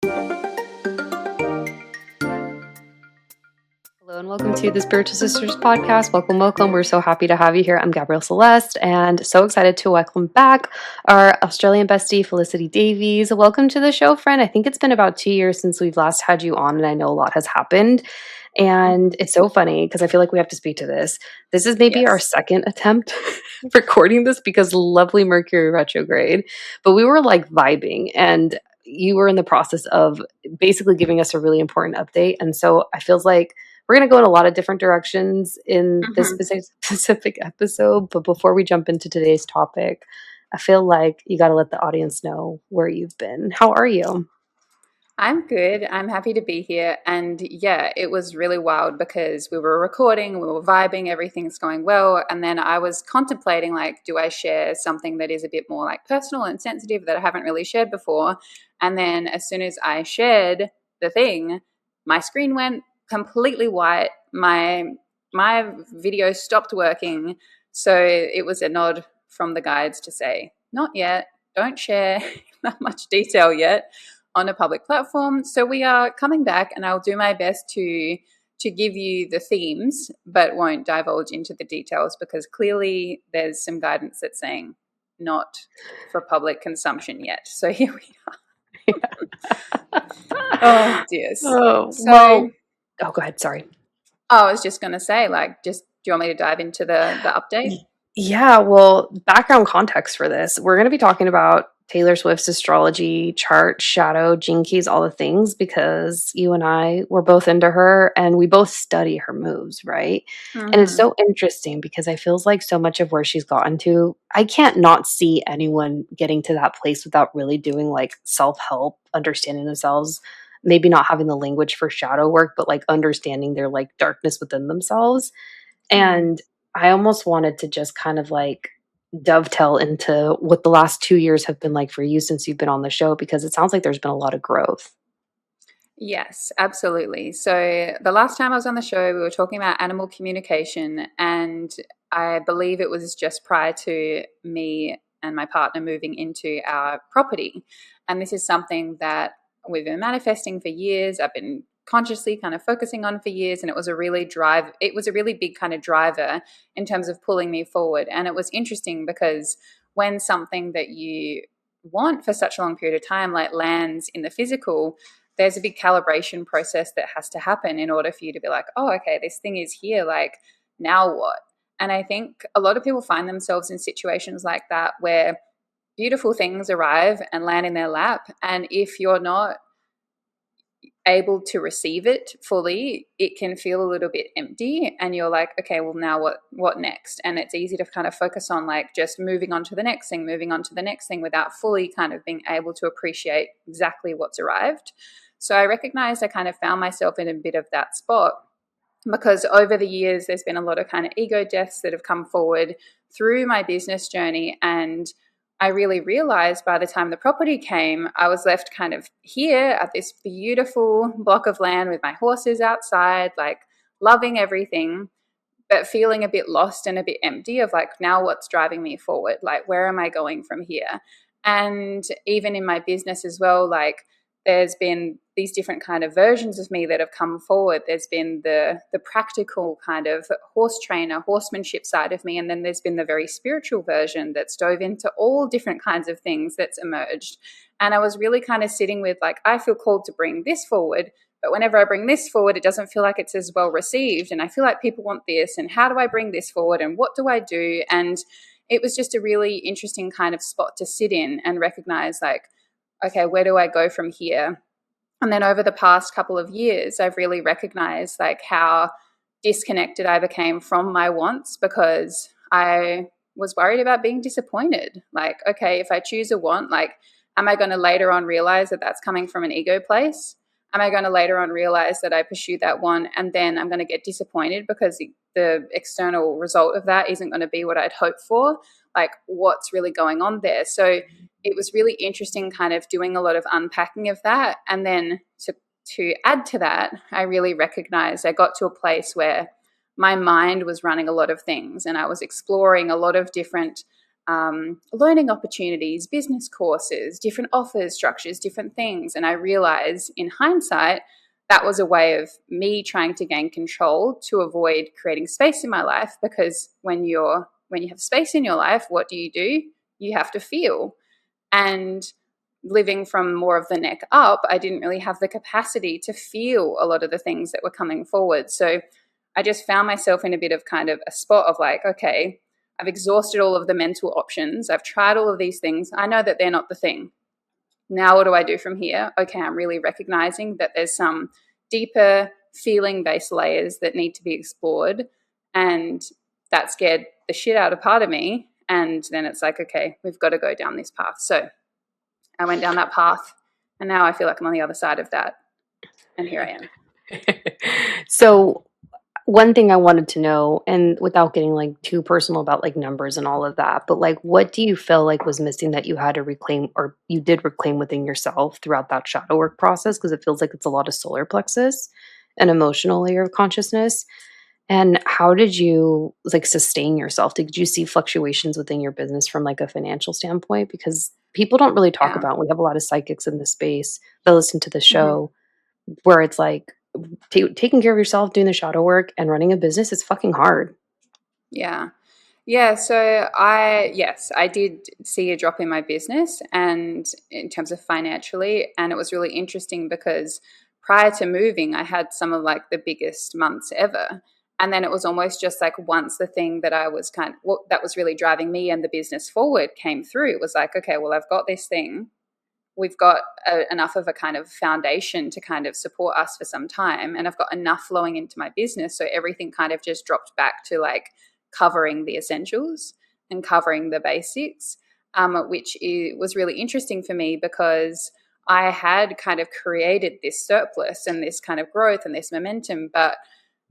Hello and welcome to the Spiritual Sisters podcast. Welcome, welcome. We're so happy to have you here. I'm Gabrielle Celeste and so excited to welcome back our Australian bestie, Felicity Davies. Welcome to the show, friend. I think it's been about 2 years since we've last had you on, and I know a lot has happened. And it's so funny because I feel like we have to speak to this. This is maybe our Yes. second attempt recording this because lovely Mercury retrograde, but we were like vibing and you were in the process of basically giving us a really important update. And so I feels like we're going to go in a lot of different directions in this hmm specific episode. But before we jump into today's topic, I feel like you got to let the audience know where you've been. How are you? I'm good. I'm happy to be here. And yeah, it was really wild because we were recording, we were vibing, everything's going well. And then I was contemplating, like, do I share something that is a bit more like personal and sensitive that I haven't really shared before? And then as soon as I shared the thing, my screen went completely white. My video stopped working. So it was a nod from the guides to say, not yet, don't share that much detail yet on a public platform. So we are coming back, and I'll do my best to give you the themes, but won't divulge into the details because clearly there's some guidance that's saying not for public consumption yet. So here we are. Oh dear. Oh, So well, oh, go ahead. Sorry. I was just going to say, like, just do you want me to dive into the update? Yeah, well, background context for this. We're going to be talking about Taylor Swift's astrology chart, shadow, gene keys, all the things, because you and I were both into her and we both study her moves, right? And it's Mm-hmm. so interesting because I feels like so much of where she's gotten to, I can't not see anyone getting to that place without really doing like self-help, understanding themselves, maybe not having the language for shadow work, but like understanding their like darkness within themselves. Mm. And I almost wanted to just kind of like dovetail into what the last 2 years have been like for you since you've been on the show, because it sounds like there's been a lot of growth. Yes, absolutely. So the last time I was on the show, we were talking about animal communication, and I believe it was just prior to me and my partner moving into our property. And this is something that we've been manifesting for years. I've been consciously kind of focusing on for years, and it was a really big kind of driver in terms of pulling me forward. And it was interesting because when something that you want for such a long period of time like lands in the physical, there's a big calibration process that has to happen in order for you to be like, oh, okay, this thing is here. Like, now what? And I think a lot of people find themselves in situations like that where beautiful things arrive and land in their lap. And if you're not able to receive it fully, it can feel a little bit empty, and you're like, okay, well, now what next? And it's easy to kind of focus on like just moving on to the next thing, moving on to the next thing without fully kind of being able to appreciate exactly what's arrived. So I recognized I kind of found myself in a bit of that spot because over the years there's been a lot of kind of ego deaths that have come forward through my business journey. And I really realized by the time the property came, I was left kind of here at this beautiful block of land with my horses outside, like loving everything, but feeling a bit lost and a bit empty of like, now what's driving me forward? Like, where am I going from here? And even in my business as well, like, there's been these different kind of versions of me that have come forward. There's been the practical kind of horse trainer, horsemanship side of me, and then there's been the very spiritual version that's dove into all different kinds of things that's emerged. And I was really kind of sitting with like, I feel called to bring this forward, but whenever I bring this forward, it doesn't feel like it's as well received. And I feel like people want this. And how do I bring this forward? And what do I do? And it was just a really interesting kind of spot to sit in and recognize like, okay, where do I go from here? And then over the past couple of years, I've really recognized like how disconnected I became from my wants because I was worried about being disappointed. Like, okay, if I choose a want, like, am I going to later on realize that that's coming from an ego place? Am I going to later on realize that I pursued that one and then I'm going to get disappointed because the external result of that isn't going to be what I'd hoped for? Like, what's really going on there? So it was really interesting kind of doing a lot of unpacking of that. And then to add to that, I really recognized I got to a place where my mind was running a lot of things and I was exploring a lot of different learning opportunities, business courses, different offers, structures, different things. And I realized in hindsight, that was a way of me trying to gain control to avoid creating space in my life, because when you have space in your life, what do? You have to feel. And living from more of the neck up, I didn't really have the capacity to feel a lot of the things that were coming forward. So I just found myself in a bit of kind of a spot of like, okay, I've exhausted all of the mental options. I've tried all of these things. I know that they're not the thing. Now, what do I do from here? Okay, I'm really recognizing that there's some deeper feeling-based layers that need to be explored. And that scared the shit out of part of me. And then it's like, okay, we've got to go down this path. So I went down that path, and now I feel like I'm on the other side of that. And here I am. So one thing I wanted to know, and without getting like too personal about like numbers and all of that, but like what do you feel like was missing that you had to reclaim or you did reclaim within yourself throughout that shadow work process? Because it feels like it's a lot of solar plexus and emotional layer of consciousness. And how did you like sustain yourself? Did you see fluctuations within your business from like a financial standpoint? Because people don't really talk Yeah. about, we have a lot of psychics in this space that listen to the Mm-hmm. show where it's like taking care of yourself, doing the shadow work, and running a business is fucking hard. Yeah. Yeah, so yes, I did see a drop in my business and in terms of financially, and it was really interesting because prior to moving, I had some of like the biggest months ever. And then it was almost just like once the thing that I was that was really driving me and the business forward came through, it was like, okay, well, I've got this thing. We've got enough of a kind of foundation to kind of support us for some time. And I've got enough flowing into my business. So everything kind of just dropped back to like covering the essentials and covering the basics, was really interesting for me because I had kind of created this surplus and this kind of growth and this momentum. But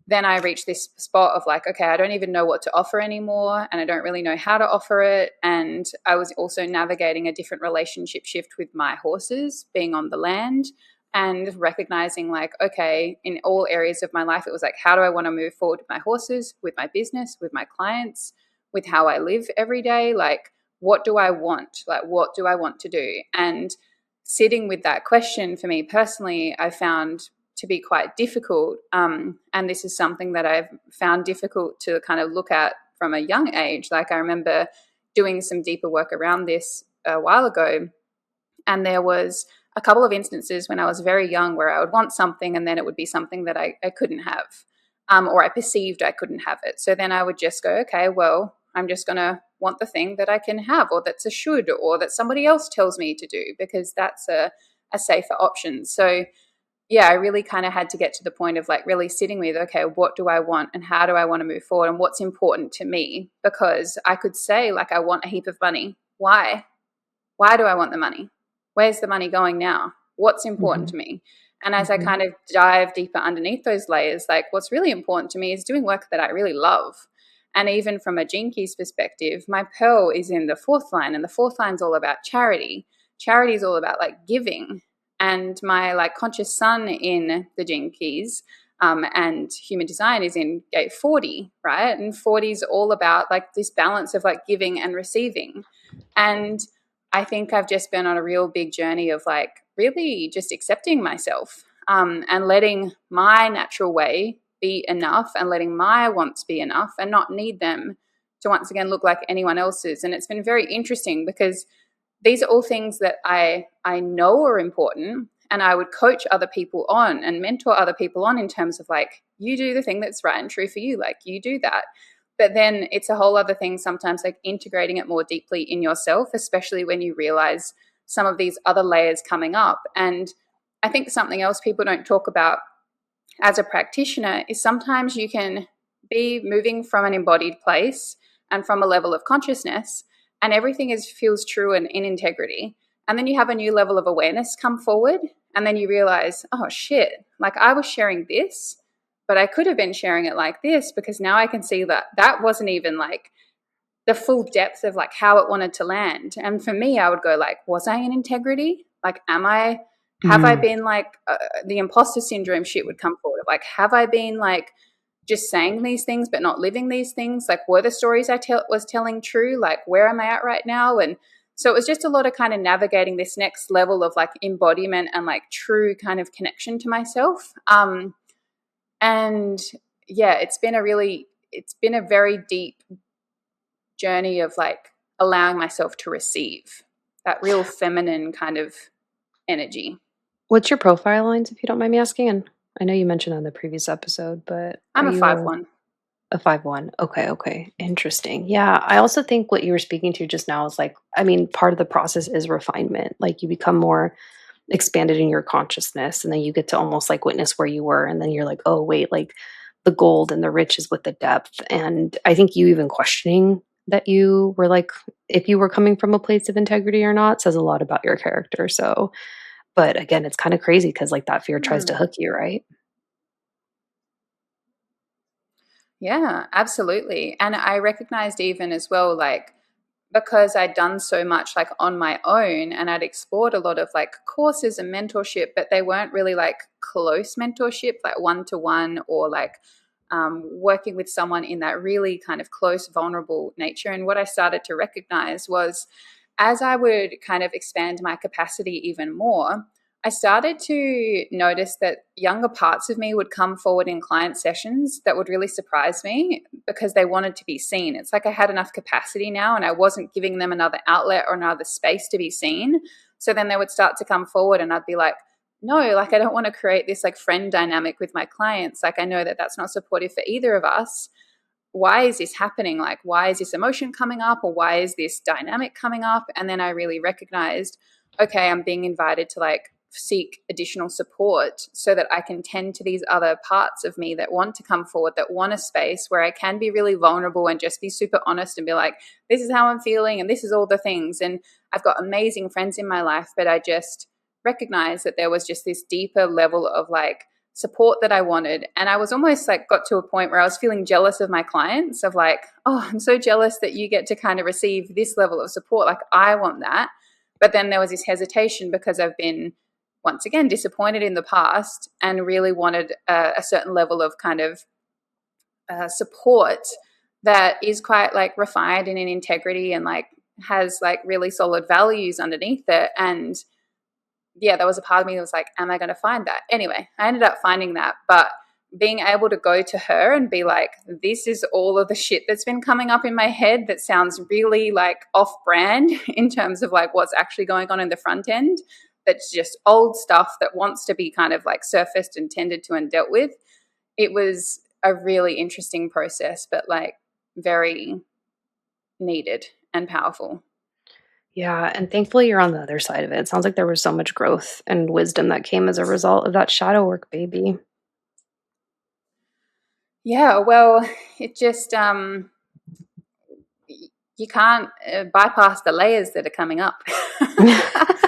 then I reached this spot of like, okay, I don't even know what to offer anymore, and I don't really know how to offer it. And I was also navigating a different relationship shift with my horses being on the land, and recognizing like, okay, in all areas of my life, it was like, how do I want to move forward with my horses, with my business, with my clients, with how I live every day? Like, what do I want? Like, what do I want to do? And sitting with that question for me personally, I found to be quite difficult. And this is something that I've found difficult to kind of look at from a young age. Like I remember doing some deeper work around this a while ago. And there was a couple of instances when I was very young where I would want something and then it would be something that I couldn't have, or I perceived I couldn't have it. So then I would just go, okay, well, I'm just going to want the thing that I can have, or that's a should, or that somebody else tells me to do, because that's a safer option. So yeah, I really kind of had to get to the point of like really sitting with, okay, what do I want and how do I want to move forward and what's important to me? Because I could say like, I want a heap of money. Why? Why do I want the money? Where's the money going now? What's important Mhm. to me? And as I Mhm. kind of dive deeper underneath those layers, like what's really important to me is doing work that I really love. And even from a Gene Keys perspective, my pearl is in the fourth line, and the fourth line is all about charity. Charity is all about like giving. And my like conscious sun in the Gene Keys, and human design is in gate 40, right? And 40 is all about like this balance of like giving and receiving. And I think I've just been on a real big journey of like really just accepting myself, and letting my natural way be enough, and letting my wants be enough and not need them to once again look like anyone else's. And it's been very interesting because these are all things that I know are important, and I would coach other people on and mentor other people on in terms of like, you do the thing that's right and true for you, like you do that. But then it's a whole other thing sometimes, like integrating it more deeply in yourself, especially when you realize some of these other layers coming up. And I think something else people don't talk about as a practitioner is sometimes you can be moving from an embodied place and from a level of consciousness, and everything feels true and in integrity. And then you have a new level of awareness come forward, and then you realize, oh shit, like I was sharing this, but I could have been sharing it like this, because now I can see that that wasn't even like the full depth of like how it wanted to land. And for me, I would go like, was I in integrity? Like, have I Mm. been like, the imposter syndrome shit would come forward. Like, have I been like just saying these things but not living these things? Like, were the stories I was telling true? Like, where am I at right now? And so it was just a lot of kind of navigating this next level of like embodiment and like true kind of connection to myself. And yeah, it's been a very deep journey of like allowing myself to receive that real feminine kind of energy. What's your profile lines, if you don't mind me asking? And I know you mentioned on the previous episode, but are I'm a you 5-1. a 5-1? Okay, okay. Interesting. Yeah, I also think what you were speaking to just now is like, I mean, part of the process is refinement. Like you become more expanded in your consciousness, and then you get to almost like witness where you were, and then you're like, oh wait, like the gold and the rich is with the depth. And I think you even questioning that you were like, if you were coming from a place of integrity or not says a lot about your character. So, but again, it's kind of crazy because like that fear tries to Hmm. hook you, right? Yeah, absolutely. And I recognized even as well, like, because I'd done so much like on my own and I'd explored a lot of like courses and mentorship, but they weren't really like close mentorship, like one to one or like working with someone in that really kind of close, vulnerable nature. And what I started to recognize was as I would kind of expand my capacity even more, I started to notice that younger parts of me would come forward in client sessions that would really surprise me because they wanted to be seen. It's like I had enough capacity now and I wasn't giving them another outlet or another space to be seen. So then they would start to come forward and I'd be like, no, like I don't want to create this like friend dynamic with my clients. Like I know that that's not supportive for either of us. Why is this happening? Like, why is this emotion coming up or why is this dynamic coming up? And then I really recognized, okay, I'm being invited to like seek additional support so that I can tend to these other parts of me that want to come forward, that want a space where I can be really vulnerable and just be super honest and be like, this is how I'm feeling and this is all the things. And I've got amazing friends in my life, but I just recognized that there was just this deeper level of like support that I wanted. And I was almost like got to a point where I was feeling jealous of my clients of like, oh, I'm so jealous that you get to kind of receive this level of support. Like I want that. But then there was this hesitation because I've been once again disappointed in the past and really wanted a certain level of kind of support that is quite like refined and in integrity and like has like really solid values underneath it. And yeah, there was a part of me that was like, am I going to find that? Anyway, I ended up finding that. But being able to go to her and be like, this is all of the shit that's been coming up in my head that sounds really like off brand in terms of like what's actually going on in the front end. That's just old stuff that wants to be kind of like surfaced and tended to and dealt with. It was a really interesting process, but like very needed and powerful. Yeah, and thankfully you're on the other side of it. It sounds like there was so much growth and wisdom that came as a result of that shadow work, baby. Yeah, well, it just you can't bypass the layers that are coming up.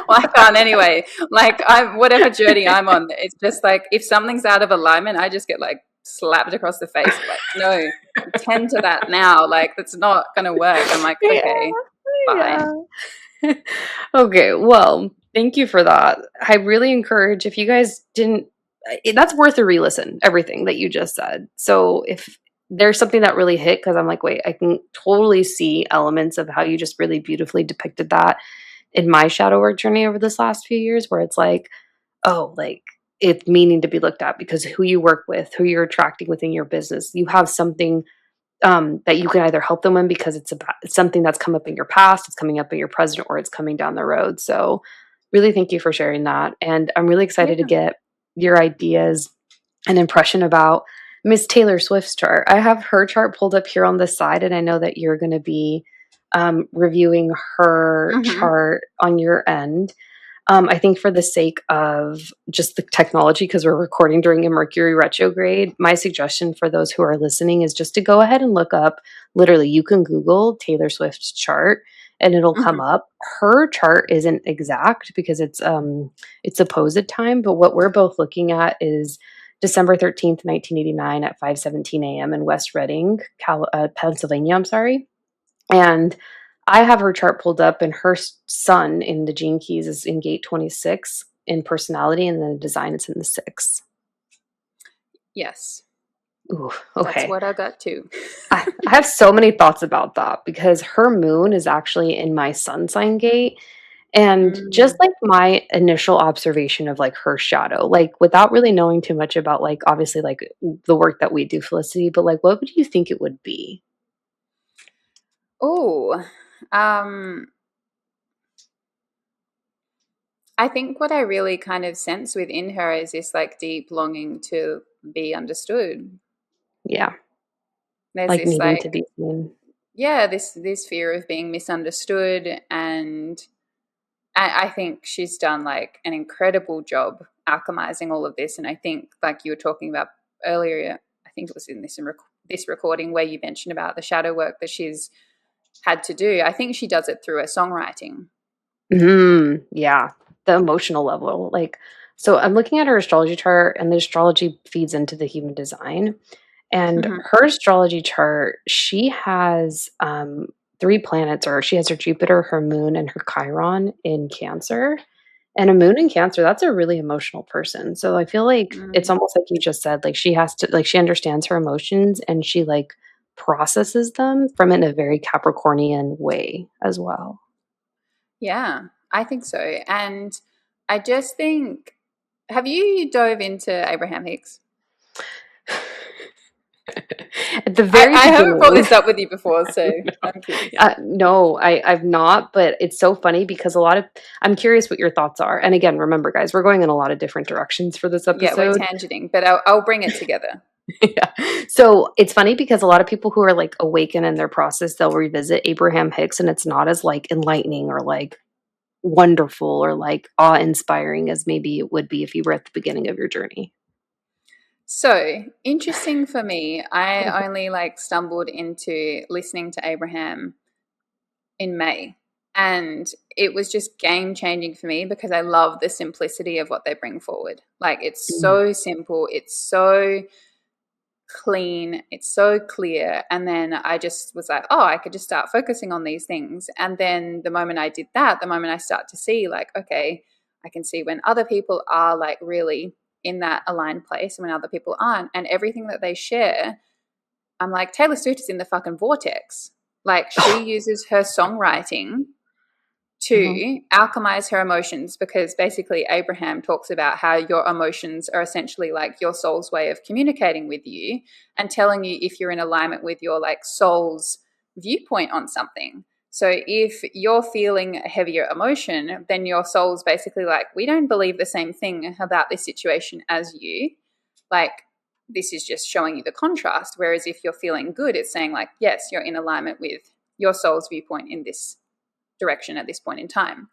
Well, I can't anyway. Like I'm whatever journey I'm on, it's just like if something's out of alignment, I just get like slapped across the face. Like, no, tend to that now. Like that's not gonna work. I'm like, Yeah, okay, fine. yeah. Okay, well, thank you for that. I really encourage if you guys didn't that's worth a re-listen, everything that you just said. So if there's something that really hit because I'm like, wait, I can totally see elements of how you just really beautifully depicted that in my shadow work journey over this last few years where it's like, oh, like it's meaning to be looked at because who you work with, who you're attracting within your business, you have something that you can either help them in because it's something that's come up in your past, it's coming up in your present, or it's coming down the road. So, really, thank you for sharing that, and I'm really Yeah. excited to get your ideas and impression about Miss Taylor Swift's chart. I have her chart pulled up here on the side, and I know that you're going to be reviewing her Mm-hmm. chart on your end. I think for the sake of just the technology, because we're recording during a Mercury retrograde, my suggestion for those who are listening is just to go ahead and look up. Literally, you can Google Taylor Swift's chart, and it'll come Mm-hmm. up. Her chart isn't exact because it's supposed time, but what we're both looking at is December 13th, 1989, at 5:17 a.m. in West Reading, Pennsylvania. I'm sorry, and I have her chart pulled up, and her sun in the Gene Keys is in gate 26 in personality, and then design it's in the six. Yes. Ooh, That's okay. what I got too. I have so many thoughts about that because her moon is actually in my sun sign gate. And just Mm. like my initial observation of like her shadow, like without really knowing too much about like obviously like the work that we do, Felicity, but like what would you think it would be? Oh, um, I think what I really kind of sense within her is this like deep longing to be understood. Yeah, There's like this needing to like, be seen. yeah, this fear of being misunderstood, and I think she's done like an incredible job alchemizing all of this. And I think, like you were talking about earlier, I think it was in this recording where you mentioned about the shadow work that she's had to do. I think she does it through her songwriting. Yeah, the emotional level. Like, so I'm looking at her astrology chart, and the astrology feeds into the human design. And Hmm. her astrology chart, she has three planets, or she has her Jupiter, her moon, and her Chiron in Cancer. And a moon in Cancer, that's a really emotional person. So I feel like it's Mm. almost like you just said, like she has to, like she understands her emotions and she like processes them from in a very Capricornian way as well. Yeah, I think so. And I just think, have you dove into Abraham Hicks? At the I, very I haven't brought beginning, this up with you before, so I'm curious. no, I've not, but it's so funny because I'm curious what your thoughts are. And again, remember, guys, we're going in a lot of different directions for this Yeah, we're episode. tangenting, but I'll bring it together. Yeah. So it's funny because a lot of people who are like awakened in their process, they'll revisit Abraham Hicks and it's not as like enlightening or like wonderful or like awe inspiring as maybe it would be if you were at the beginning of your journey. So interesting for me, I Mhm. only like stumbled into listening to Abraham in May. And it was just game changing for me because I love the simplicity of what they bring forward. Like it's Mm. so simple, it's so clean, it's so clear. And then I just was like, oh, I could just start focusing on these things. And then the moment I did that, the moment I start to see, like, okay, I can see when other people are like really in that aligned place and when other people aren't. And everything that they share, I'm like, Taylor Swift is in the fucking vortex. Like, she uses her songwriting Mhm. to alchemize her emotions because basically Abraham talks about how your emotions are essentially like your soul's way of communicating with you and telling you if you're in alignment with your like soul's viewpoint on something. So if you're feeling a heavier emotion, then your soul's basically like, we don't believe the same thing about this situation as you. Like, this is just showing you the contrast. Whereas if you're feeling good, it's saying like, yes, you're in alignment with your soul's viewpoint in this direction at this point in time.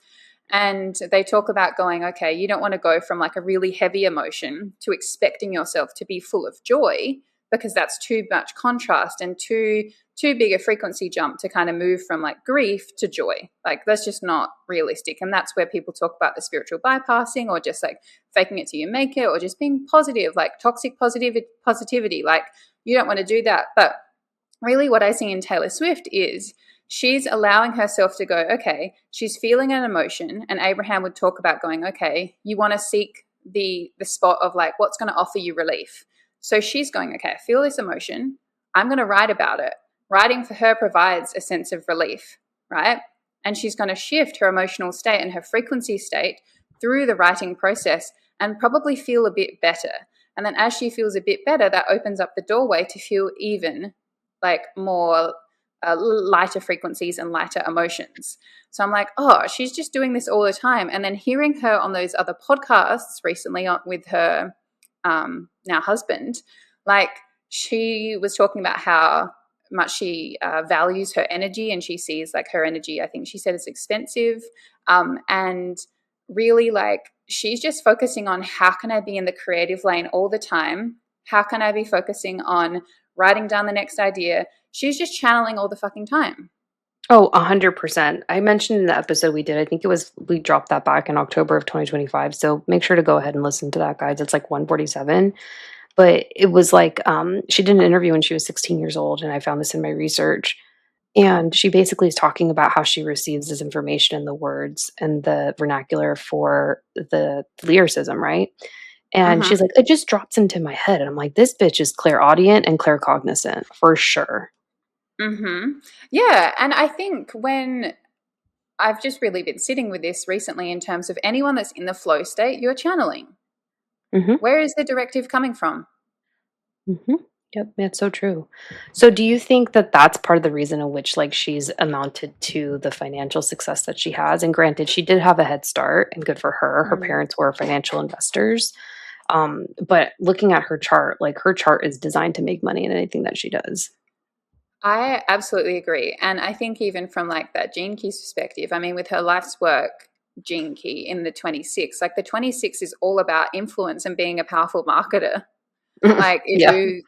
And they talk about going, okay, you don't want to go from like a really heavy emotion to expecting yourself to be full of joy because that's too much contrast and too big a frequency jump to kind of move from like grief to joy. Like that's just not realistic. And that's where people talk about the spiritual bypassing or just like faking it till you make it or just being positive, like toxic positivity. Like you don't want to do that. But really what I see in Taylor Swift is she's allowing herself to go, okay, she's feeling an emotion. And Abraham would talk about going, okay, you want to seek the spot of like what's going to offer you relief. So she's going, okay, I feel this emotion. I'm going to write about it. Writing for her provides a sense of relief, right? And she's going to shift her emotional state and her frequency state through the writing process and probably feel a bit better. And then as she feels a bit better, that opens up the doorway to feel even like more lighter frequencies and lighter emotions. So I'm like, oh, she's just doing this all the time. And then hearing her on those other podcasts recently with her now husband, like she was talking about how much she values her energy and she sees like her energy, I think she said, is expensive. And really like she's just focusing on how can I be in the creative lane all the time? How can I be focusing on writing down the next idea? She's just channeling all the fucking time. Oh, 100%. I mentioned in the episode we did, I think it was we dropped that back in October of 2025. So make sure to go ahead and listen to that, guys. It's like 147. But it was like she did an interview when she was 16 years old, and I found this in my research. And she basically is talking about how she receives this information in the words and the vernacular for the lyricism, right? And Mm-hmm. she's like, "It just drops into my head." And I'm like, "This bitch is clairaudient and claircognizant for sure." Mm-hmm. Yeah. And I think when I've just really been sitting with this recently in terms of anyone that's in the flow state, you're channeling. Mhm. Where is the directive coming from? Mhm. Yep, that's so true. So do you think that that's part of the reason in which, like, she's amounted to the financial success that she has? And granted, she did have a head start, and good for her. Her Mm. parents were financial investors. But looking at her chart, like, her chart is designed to make money in anything that she does. I absolutely agree. And I think even from like that gene key's perspective, I mean, with her life's work gene key in the 26, like the 26 is all about influence and being a powerful marketer. Like if Yeah. you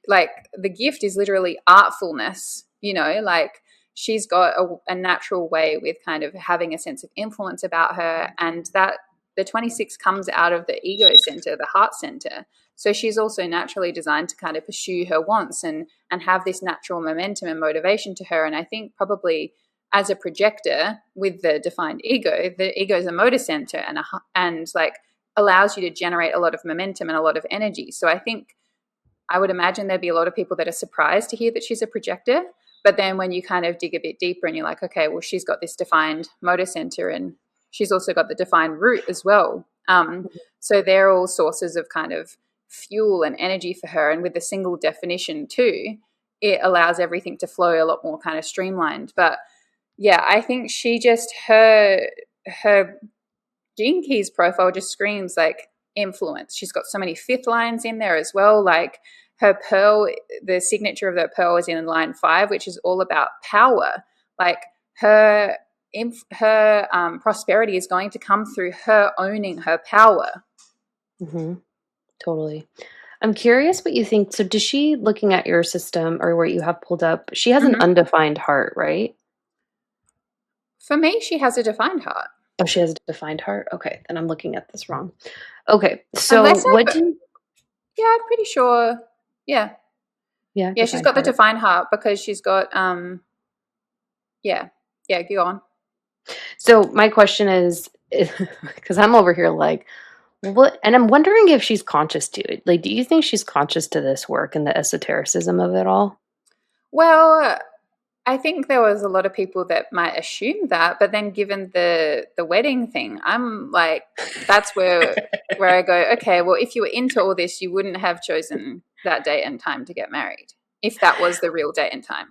like the gift is literally artfulness, like she's got a natural way with kind of having a sense of influence about her, and that the 26 comes out of the ego center, the heart center. So she's also naturally designed to kind of pursue her wants and have this natural momentum and motivation to her. And I think probably as a projector with the defined ego, the ego is a motor center and like allows you to generate a lot of momentum and a lot of energy. So I think I would imagine there'd be a lot of people that are surprised to hear that she's a projector. But then when you kind of dig a bit deeper and you're like, okay, well, she's got this defined motor center and she's also got the defined root as well. So they're all sources of kind of fuel and energy for her. And with the single definition too, it allows everything to flow a lot more kind of streamlined. But yeah, I think she just her Gene Key's profile just screams like influence. She's got so many fifth lines in there as well. Like her pearl, the signature of the pearl is in line 5, which is all about power. Like her prosperity is going to come through her owning her power. Mhm. Totally. I'm curious what you think. So does she, looking at your system or what you have pulled up, she has an Mm-hmm. undefined heart, right? For me, she has a defined heart. Oh, she has a defined heart? Okay, then I'm looking at this wrong. Okay, so Unless what I, do you yeah, I'm pretty sure. Yeah, yeah, yeah, she's defined got the heart. defined heart because she's got yeah, yeah. Go on. So my question is, because I'm over here like, what? And I'm wondering if she's conscious to it. Like, do you think she's conscious to this work and the esotericism of it all? Well, I think there was a lot of people that might assume that, but then given the wedding thing, I'm like, that's where I go, okay, well, if you were into all this, you wouldn't have chosen that date and time to get married, if that was the real date and time.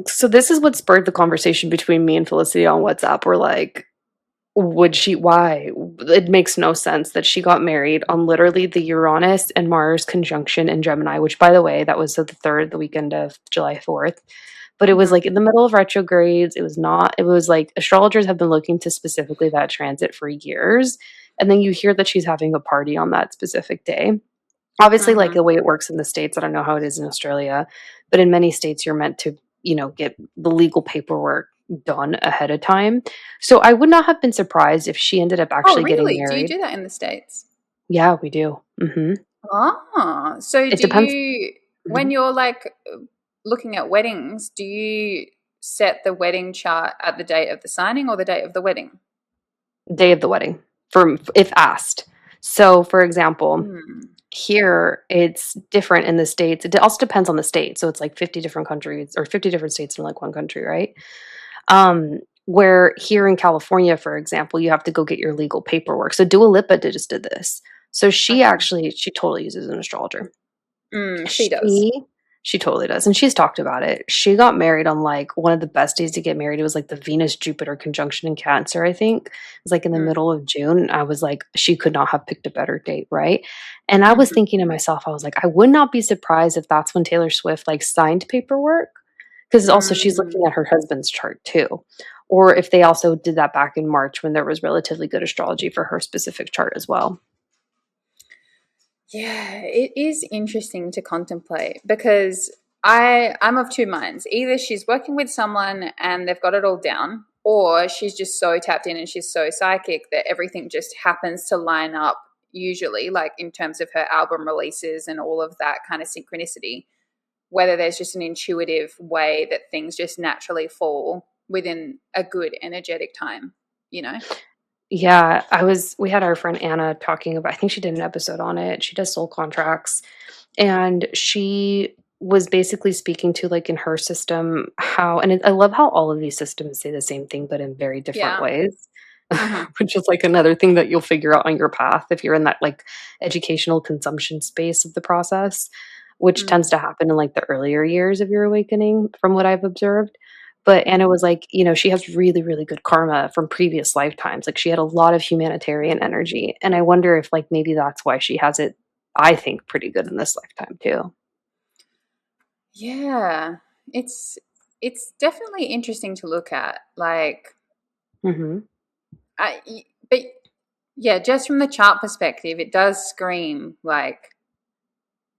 So this is what spurred the conversation between me and Felicity on WhatsApp. We're like, would she why? It makes no sense that she got married on literally the Uranus and Mars conjunction in Gemini, which, by the way, that was the 3rd, the weekend of July 4th. But it was, Mm-hmm. like, in the middle of retrogrades. It was not it was, like, astrologers have been looking to specifically that transit for years, and then you hear that she's having a party on that specific day. Obviously, like, Mm-hmm. the way it works in the States, I don't know how it is in Australia, but in many states, you're meant to, get the legal paperwork done ahead of time. So I would not have been surprised if she ended up Oh, actually getting really? Do you married. do that in the States? Yeah, we do. Mhm. Ah, so It do depends. you, when Mhm. you're like looking at weddings, do you set the wedding chart at the date of the signing or the date of the wedding? Day of the wedding, from if asked. So, for example, Hmm. here, it's different in the States. It also depends on the state. So it's like 50 different countries or 50 different states in, like, one country, right? Where here in California, for example, you have to go get your legal paperwork. So Dua Lipa just did this. So Okay. she totally uses an astrologer. She does. She she totally does, and she's talked about it. She got married on, like, one of the best days to get married. It was, like, the Venus-Jupiter conjunction in Cancer, I think. It was, like, in the Mm. middle of June. I was like, she could not have picked a better date, right? And I was Mhm. thinking to myself, I was like, I would not be surprised if that's when Taylor Swift, like, signed paperwork, because also she's looking Mm. at her husband's chart too. Or if they also did that back in March when there was relatively good astrology for her specific chart as well. Yeah, it is interesting to contemplate because I'm of two minds. Either she's working with someone and they've got it all down, or she's just so tapped in and she's so psychic that everything just happens to line up usually, like in terms of her album releases and all of that kind of synchronicity. Whether there's just an intuitive way that things just naturally fall within a good energetic time, you know? Yeah, we had our friend Anna talking about, I think she did an episode on it. She does soul contracts, and she was basically speaking to, like, in her system, how, and I love how all of these systems say the same thing, but in very different Yeah. ways, Mhm. which is, like, another thing that you'll figure out on your path if you're in that, like, educational consumption space of the process, which tends Mm. to happen in, like, the earlier years of your awakening from what I've observed. But Anna was like, she has really, really good karma from previous lifetimes. Like, she had a lot of humanitarian energy, and I wonder if, like, maybe that's why she has it, I think, pretty good in this lifetime too. Yeah. It's it's definitely interesting to look at. Like, Mhm. but yeah, just from the chart perspective, it does scream like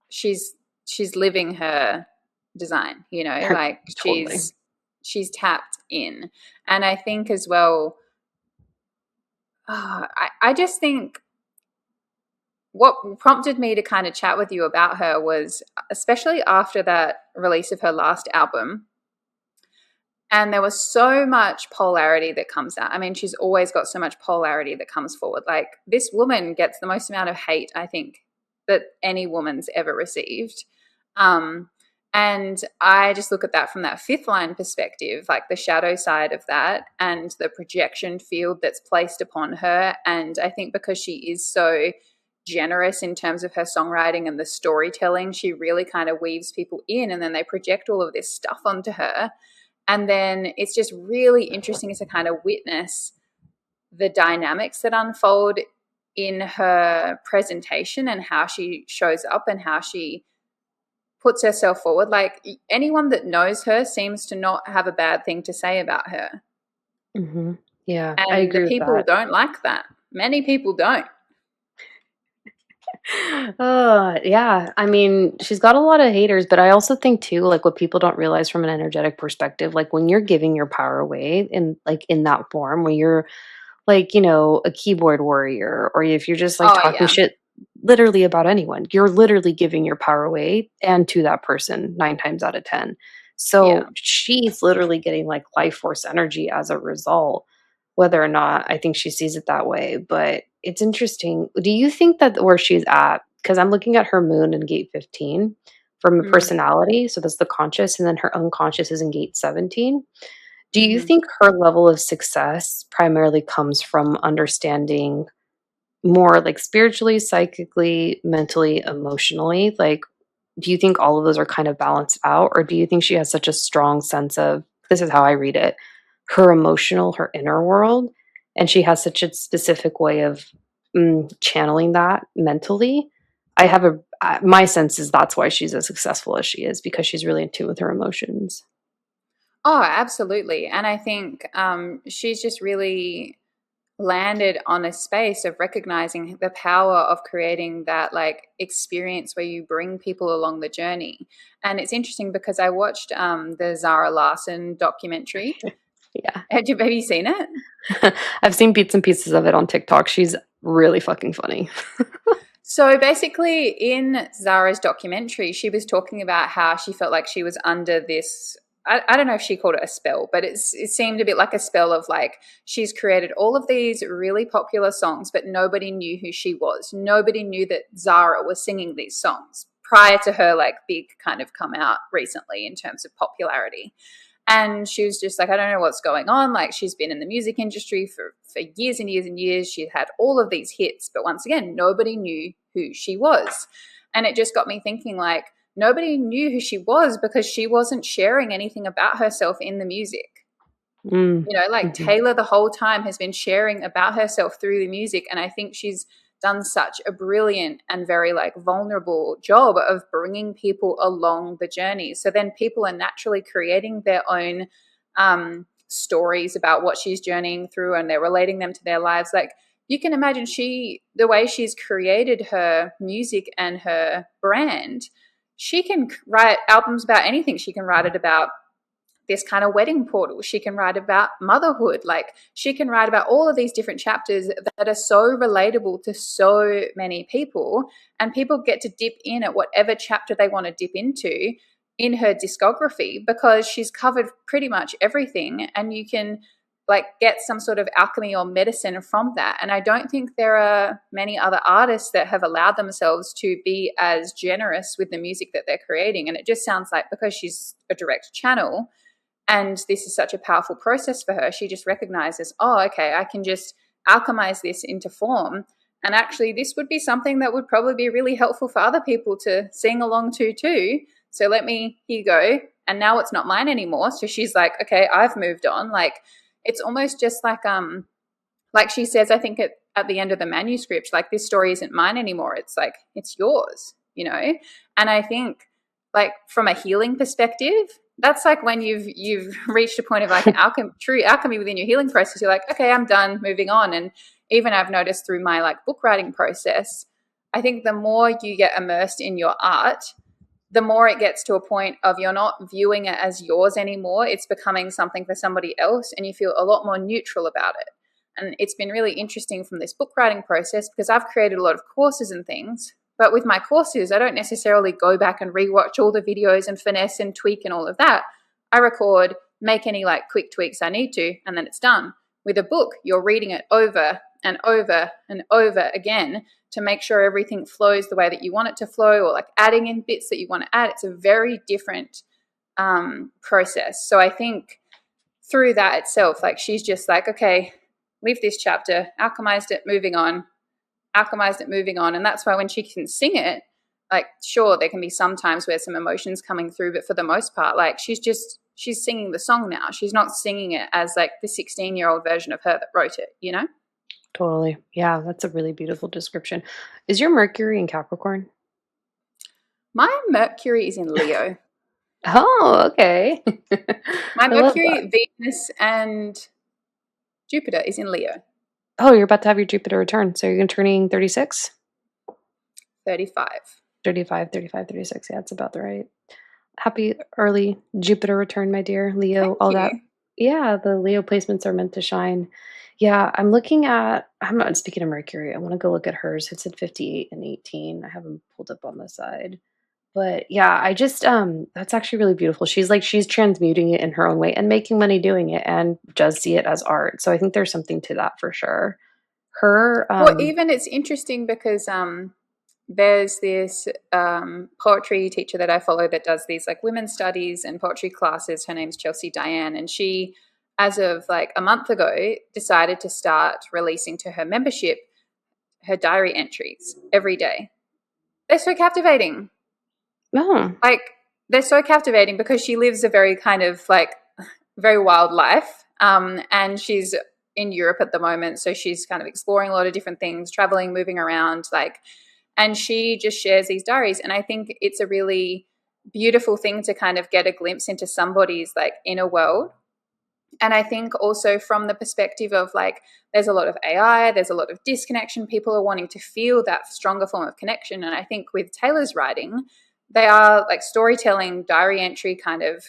she's she's living her design, Her like Totally. she's tapped in. And I think as well, I just think what prompted me to kind of chat with you about her was, especially after that release of her last album, and there was so much polarity that comes out. I mean, she's always got so much polarity that comes forward. Like, this woman gets the most amount of hate, I think, that any woman's ever received. Um, and I just look at that from that fifth line perspective, like the shadow side of that and the projection field that's placed upon her. And I think because she is so generous in terms of her songwriting and the storytelling, she really kind of weaves people in, and then they project all of this stuff onto her. And then it's just really interesting to kind of witness the dynamics that unfold in her presentation and how she shows up and how she puts herself forward. Like, anyone that knows her seems to not have a bad thing to say about her. Mhm. Yeah, I And the agree with people that. don't like that. Many people don't. Yeah. I mean, she's got a lot of haters, but I also think too, like, what people don't realize from an energetic perspective, like, when you're giving your power away in, like, in that form, where you're, like, a keyboard warrior, or if you're just, like, Oh, talking yeah. shit literally about anyone, you're literally giving your power away and to that person 9 times out of 10. Yeah. So, she's literally getting, like, life force energy as a result, whether or not I think she sees it that way. But it's interesting. Do you think that where she's at, because I'm looking at her moon in gate 15 from a Mm. personality, so that's the conscious, and then her unconscious is in gate 17. Do you Hmm. think her level of success primarily comes from understanding more, like, spiritually, psychically, mentally, emotionally? Like, do you think all of those are kind of balanced out, or do you think she has such a strong sense of, this is how I read it, her emotional, her inner world, and she has such a specific way of channeling that mentally? I have my sense is that's why she's as successful as she is, because she's really in tune with her emotions. Oh, absolutely. And I think she's just really landed on a space of recognizing the power of creating that, like, experience where you bring people along the journey. And it's interesting because I watched the Zara Larson documentary. Yeah. Have you seen it? I've seen bits and pieces of it on TikTok. She's really fucking funny. So basically, in Zara's documentary, she was talking about how she felt like she was under this. I don't know if she called it a spell, but it seemed a bit like a spell of, like, she's created all of these really popular songs, but nobody knew who she was. Nobody knew that Zara was singing these songs prior to her, like, big kind of come out recently in terms of popularity. And she was just like, I don't know what's going on. Like, she's been in the music industry for years and years and years. She had all of these hits, but once again, nobody knew who she was. And it just got me thinking, like, nobody knew who she was because she wasn't sharing anything about herself in the music. Mm, Like, mhm. Taylor the whole time has been sharing about herself through the music. And I think she's done such a brilliant and very, like, vulnerable job of bringing people along the journey. So then people are naturally creating their own stories about what she's journeying through, and they're relating them to their lives. Like, you can imagine the way she's created her music and her brand, she can write albums about anything. She can write it about this kind of wedding portal. She can write about motherhood. Like, she can write about all of these different chapters that are so relatable to so many people. And people get to dip in at whatever chapter they want to dip into in her discography because she's covered pretty much everything. And you can, like get some sort of alchemy or medicine from that. And I don't think there are many other artists that have allowed themselves to be as generous with the music that they're creating. And it just sounds like because she's a direct channel and this is such a powerful process for her, she just recognizes, oh, okay, I can just alchemize this into form. And actually, this would be something that would probably be really helpful for other people to sing along to too. So let me, here you go. And now it's not mine anymore. So she's like, okay, I've moved on. Like, it's almost just like she says, I think at the end of the manuscript, like, this story isn't mine anymore. It's like, it's yours, you know? And I think, like, from a healing perspective, that's like when you've reached a point of like true alchemy within your healing process. You're like, okay, I'm done, moving on. And even I've noticed through my like book writing process, I think the more you get immersed in your art, the more it gets to a point of you're not viewing it as yours anymore. It's becoming something for somebody else, and you feel a lot more neutral about it. And it's been really interesting from this book writing process because I've created a lot of courses and things, but with my courses, I don't necessarily go back and rewatch all the videos and finesse and tweak and all of that. I record, make any like quick tweaks I need to, and then it's done. With a book, you're reading it over and over and over again to make sure everything flows the way that you want it to flow, or like adding in bits that you want to add. It's a very different process. So I think through that itself, like, she's just like, okay, leave this chapter, alchemized it, moving on, alchemized it, moving on. And that's why when she can sing it, like, sure, there can be some times where some emotions coming through, but for the most part, like, she's singing the song now. She's not singing it as like the 16-year-old version of her that wrote it, you know? Totally. Yeah, that's a really beautiful description. Is your Mercury in Capricorn? My Mercury is in Leo. Oh, okay. My I love that. Mercury, Venus, and Jupiter is in Leo. Oh, you're about to have your Jupiter return. So you're turning 36? 35. 35, 35, 36. Yeah, it's about the right. Happy early Jupiter return, my dear Leo. Thank All that. you. Yeah, the Leo placements are meant to shine. Yeah, I'm not speaking of Mercury. I want to go look at hers. It's at 58 and 18. I have them pulled up on the side. But yeah, I just that's actually really beautiful. She's transmuting it in her own way and making money doing it and does see it as art. So I think there's something to that for sure. Her Well, even it's interesting because there's this poetry teacher that I follow that does these like women's studies and poetry classes. Her name's Chelsea Diane, and she, as of like a month ago, decided to start releasing to her membership her diary entries every day. They're so captivating. oh, Like, they're so captivating because she lives a very kind of like very wild life. And she's in Europe at the moment. So she's kind of exploring a lot of different things, traveling, moving around, like, and she just shares these diaries. And I think it's a really beautiful thing to kind of get a glimpse into somebody's like inner world. And I think also from the perspective of like, there's a lot of AI, there's a lot of disconnection. People are wanting to feel that stronger form of connection. And I think with Taylor's writing, they are like storytelling, diary entry kind of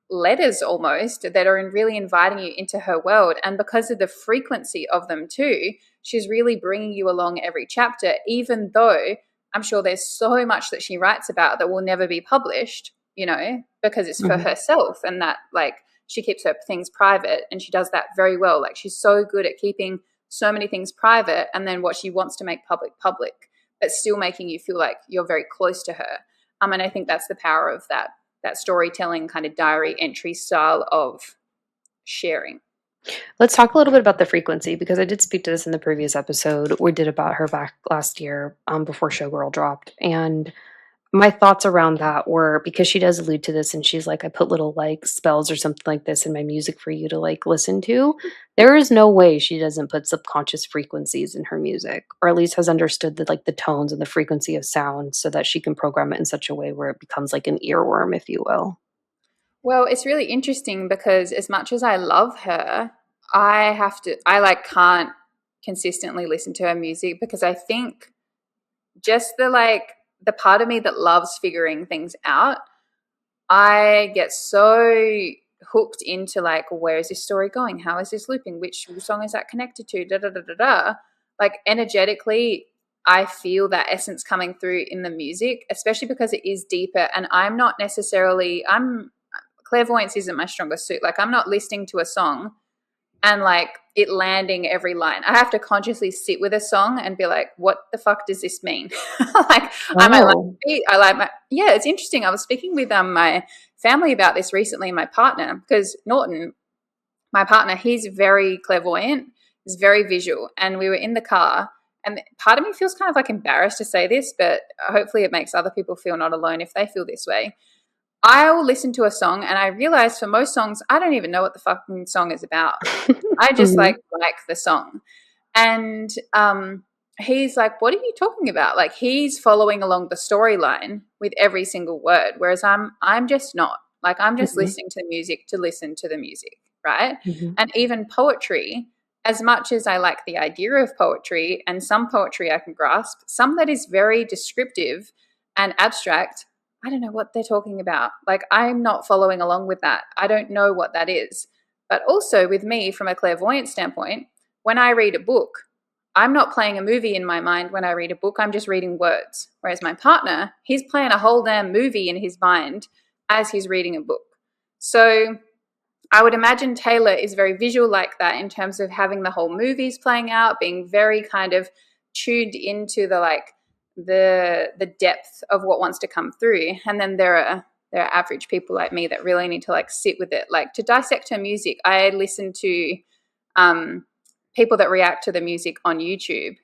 letters almost that are really inviting you into her world. And because of the frequency of them too, she's really bringing you along every chapter, even though I'm sure there's so much that she writes about that will never be published, you know, because it's for mhm. herself, and that like she keeps her things private, and she does that very well. Like, she's so good at keeping so many things private, and then what she wants to make public, but still making you feel like you're very close to her. And I think that's the power of that storytelling kind of diary entry style of sharing. Let's talk a little bit about the frequency because I did speak to this in the previous episode we did about her back last year before Showgirl dropped. And my thoughts around that were because she does allude to this and she's like, I put little like spells or something like this in my music for you to like listen to. There is no way she doesn't put subconscious frequencies in her music, or at least has understood the like the tones and the frequency of sound so that she can program it in such a way where it becomes like an earworm, if you will. Well, it's really interesting because as much as I love her, I like can't consistently listen to her music because I think just the part of me that loves figuring things out, I get so hooked into like, where is this story going? How is this looping? Which song is that connected to? Da da da da da. Like, energetically, I feel that essence coming through in the music, especially because it is deeper. And I'm not necessarily, I'm clairvoyance isn't my strongest suit. Like, I'm not listening to a song and like it landing every line. I have to consciously sit with a song and be like, what the fuck does this mean? Like, I might like Oh. the beat. I like my, yeah, it's interesting. I was speaking with my family about this recently, my partner, because Norton, my partner, he's very clairvoyant, he's very visual. And we were in the car, and part of me feels kind of like embarrassed to say this, but hopefully it makes other people feel not alone if they feel this way. I'll listen to a song and I realize for most songs, I don't even know what the fucking song is about. I just Mhm. like the song. And he's like, what are you talking about? Like, he's following along the storyline with every single word, whereas I'm just not. Like, I'm just Mhm. listening to music to listen to the music, right? Mhm. And even poetry, as much as I like the idea of poetry, and some poetry I can grasp, some that is very descriptive and abstract, I don't know what they're talking about. Like, I'm not following along with that. I don't know what that is. But also with me, from a clairvoyant standpoint, when I read a book, I'm not playing a movie in my mind when I read a book. I'm just reading words. Whereas my partner, he's playing a whole damn movie in his mind as he's reading a book. So I would imagine Taylor is very visual like that, in terms of having the whole movies playing out, being very kind of tuned into the like the depth of what wants to come through. And then there are average people like me that really need to like sit with it. Like, to dissect her music, I listen to um, people that react to the music on YouTube,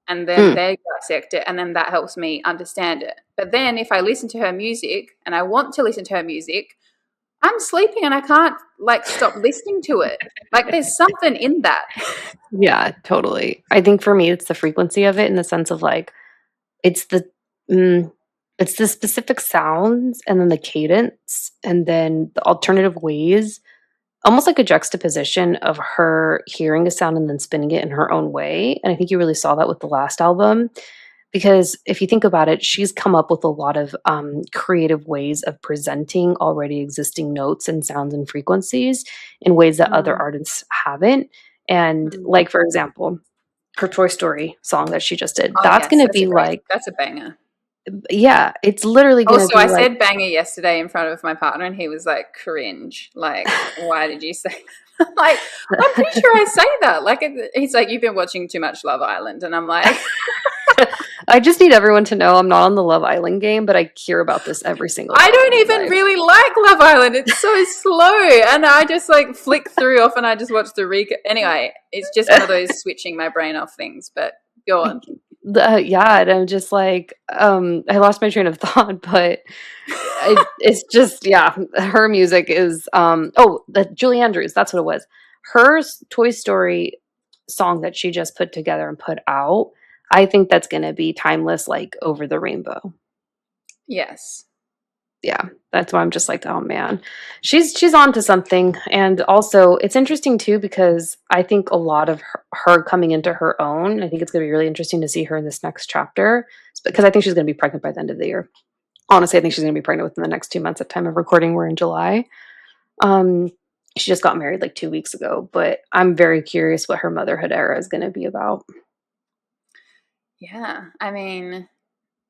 and then Mm. they dissect it, and then that helps me understand it. But then if I listen to her music and I want to listen to her music, I'm sleeping and I can't like stop listening to it. Like, there's something in that. Yeah, totally. I think for me, it's the frequency of it in the sense of like it's the mm, it's the specific sounds and then the cadence and then the alternative ways, almost like a juxtaposition of her hearing a sound and then spinning it in her own way. And I think you really saw that with the last album. Because if you think about it, she's come up with a lot of creative ways of presenting already existing notes and sounds and frequencies in ways that other Mm, artists haven't. And mm. like, for example, her Toy Story song that she just did, Oh that's yes, going to be like, that's a banger. yeah, it's literally going to Also, be I like, said banger yesterday in front of my partner, and he was like, cringe. Like, why did you say that? Like, I'm pretty sure I say that. Like, he's like, you've been watching too much Love Island. And I'm like, I just need everyone to know I'm not on the Love Island game, but I hear about this every single I day of don't my even life. really like Love Island. It's so slow. And I just like flick through off and I just watch the recap. Anyway, it's just one of those switching my brain off things. But go on. Yeah, and I'm just like, I lost my train of thought, but it's just, yeah, her music is, oh, the Julie Andrews, that's what it was. Her Toy Story song that she just put together and put out, I think that's gonna be timeless, like Over the Rainbow. Yes. Yeah, that's why I'm just like, oh man, she's on to something. And also, it's interesting too because I think a lot of her coming into her own. I think it's going to be really interesting to see her in this next chapter because I think she's going to be pregnant by the end of the year. Honestly, I think she's going to be pregnant within the next 2 months. At time of recording, we're in July. Um, she just got married like 2 weeks ago, but I'm very curious what her motherhood era is going to be about. Yeah. I mean,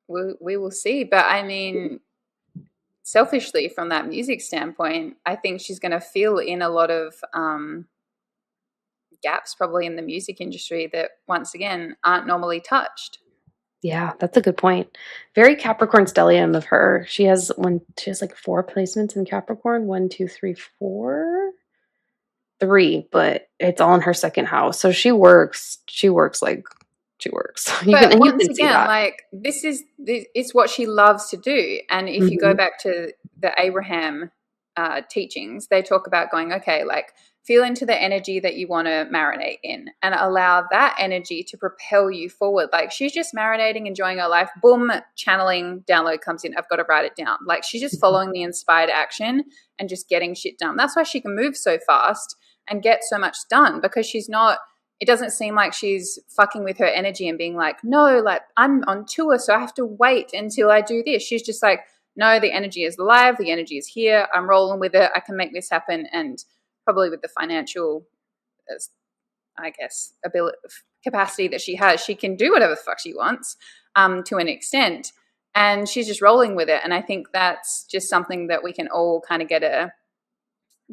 we will see. But I mean, selfishly, from that music standpoint, I think she's going to fill in a lot of gaps probably in the music industry that, once again, aren't normally touched. Yeah, that's a good point. Very Capricorn stellium of her. She has like 4 placements in Capricorn. One, two, three, four, three, but it's all in her second house. So she works. But You once can see again, that. like, it's what she loves to do. And if you go Mhm. back to the Abraham teachings, they talk about going, okay, like, feel into the energy that you want to marinate in and allow that energy to propel you forward. Like, she's just marinating, enjoying her life. Boom, channeling download comes in. I've got to write it down. Like, she's just Mhm. following the inspired action and just getting shit done. That's why she can move so fast and get so much done, because she's not, it doesn't seem like she's fucking with her energy and being like, no, like, I'm on tour, so I have to wait until I do this. She's just like, no, the energy is alive, the energy is here, I'm rolling with it, I can make this happen. And probably with the financial, I guess, ability, capacity that she has, she can do whatever the fuck she wants, to an extent. And she's just rolling with it. And I think that's just something that we can all kind of get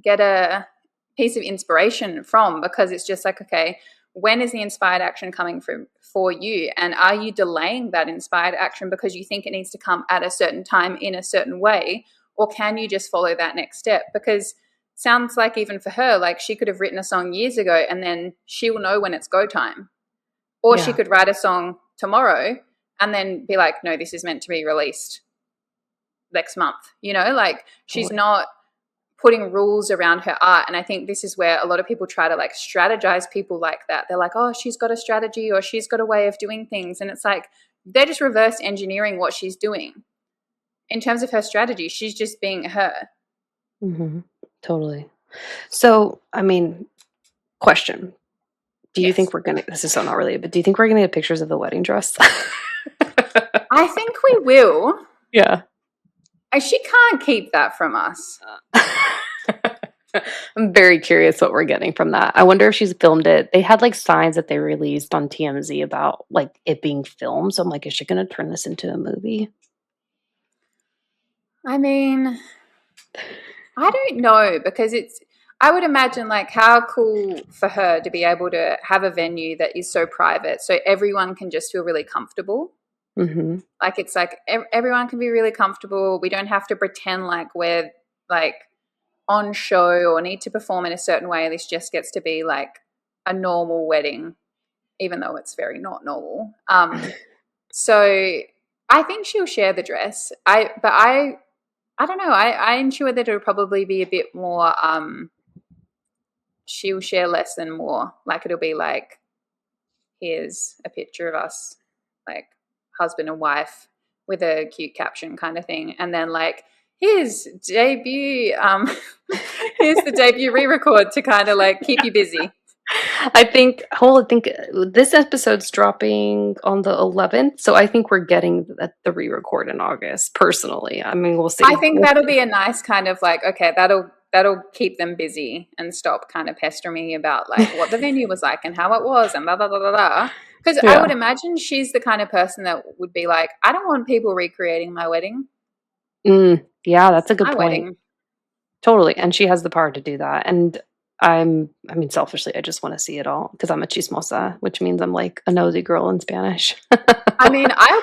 get a piece of inspiration from, because it's just like, okay, when is the inspired action coming from for you? And are you delaying that inspired action because you think it needs to come at a certain time in a certain way? Or can you just follow that next step? Because sounds like even for her, like she could have written a song years ago and then she will know when it's go time. Or she Yeah, could write a song tomorrow and then be like, no, this is meant to be released next month. Like she's totally. not putting rules around her art. And I think this is where a lot of people try to like strategize people like that. They're like, oh, she's got a strategy or she's got a way of doing things. And it's like, they're just reverse engineering what she's doing. In terms of her strategy, she's just being her. Hmm. Totally. So, I mean, question. Do you think Yes. we're gonna, this is so not related, but do you think we're gonna get pictures of the wedding dress? I think we will. Yeah. She can't keep that from us. I'm very curious what we're getting from that. I wonder if she's filmed it. They had like signs that they released on TMZ about like it being filmed. So I'm like, is she going to turn this into a movie? I mean, I don't know, because I would imagine like how cool for her to be able to have a venue that is so private so everyone can just feel really comfortable. Mm-hmm. Like it's like everyone can be really comfortable. We don't have to pretend like we're like on show or need to perform in a certain way. This just gets to be like a normal wedding, even though it's very not normal. So I think she'll share the dress. I don't know. I intuit that it'll probably be a bit more. She'll share less than more. Like it'll be like, here's a picture of us, like husband and wife, with a cute caption kind of thing, and then like here's debut. Here's the debut re-record to kind of like keep you busy. I think this episode's dropping on the 11th. So I think we're getting the re record in August, personally. I mean, we'll I see. think that'll be a nice kind of like, okay, that'll keep them busy and stop kind of pestering me about like what the venue was like and how it was and blah blah blah blah blah. Because I Yeah. would imagine she's the kind of person that would be like, I don't want people recreating my wedding. Yeah, that's a good My point. wedding. Totally. And she has the power to do that. And I mean, selfishly, I just want to see it all because I'm a chismosa, which means I'm like a nosy girl in Spanish. I mean, I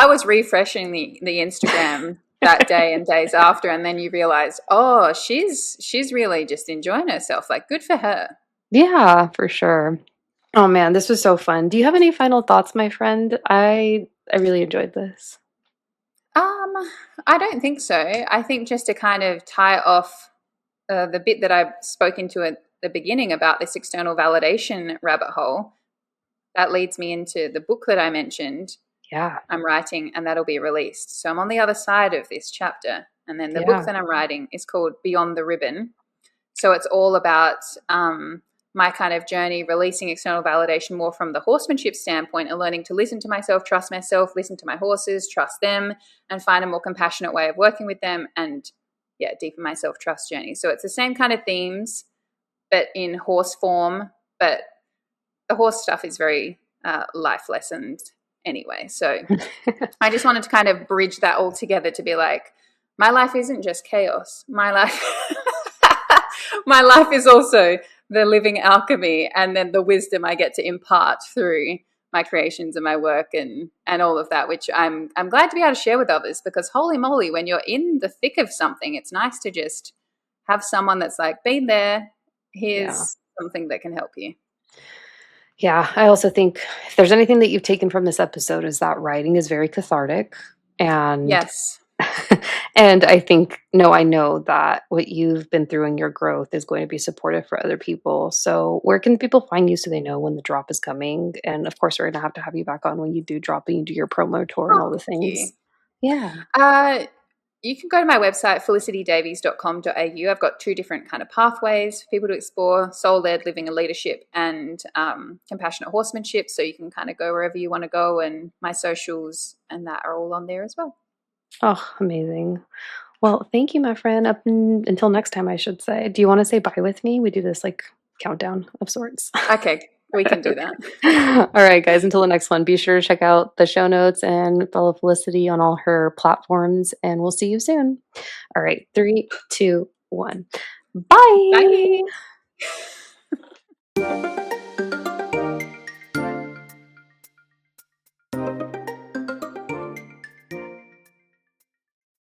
was refreshing the Instagram that day and days after, and then you realize, oh, she's really just enjoying herself. Like, good for her. Yeah, for sure. Oh man, this was so fun. Do you have any final thoughts, my friend? I really enjoyed this. Um, I don't think so. I think just to kind of tie off the bit that I spoke into at the beginning about this external validation rabbit hole, that leads me into the book that I mentioned Yeah. I'm writing, and that'll be released. So I'm on the other side of this chapter. And then the book Yeah. that I'm writing is called Beyond the Ribbon. So it's all about my kind of journey, releasing external validation more from the horsemanship standpoint and learning to listen to myself, trust myself, listen to my horses, trust them, and find a more compassionate way of working with them and, yeah, deepen my self-trust journey. So it's the same kind of themes, but in horse form. But the horse stuff is very life lessons anyway. So I just wanted to kind of bridge that all together to be like, my life isn't just chaos. My life my life is also the living alchemy, and then the wisdom I get to impart through my creations and my work and all of that, which I'm glad to be able to share with others, because holy moly, when you're in the thick of something, it's nice to just have someone that's like, been there, Yeah. here's something that can help you. Yeah. I also think if there's anything that you've taken from this episode is that writing is very cathartic and Yes. and I think no, I know that what you've been through in your growth is going to be supportive for other people. So where can people find you so they know when the drop is coming? And of course, we're gonna have you back on when you do drop and you do your promo tour and Oh, all the thank you. things. Yeah. Uh, you can go to my website, felicitydavies.com.au. I've got two different kind of pathways for people to explore: soul-led living and leadership, and compassionate horsemanship. So you can kind of go wherever you want to go, and my socials and that are all on there as well. Oh, amazing. Well, thank you, my friend. Until next time, I should say. Do you want to say bye with me? We do this like countdown of sorts. Okay, we can do that. All right, guys, until the next one, be sure to check out the show notes and follow Felicity on all her platforms, and we'll see you soon. All right, three, two, one. Bye. Bye.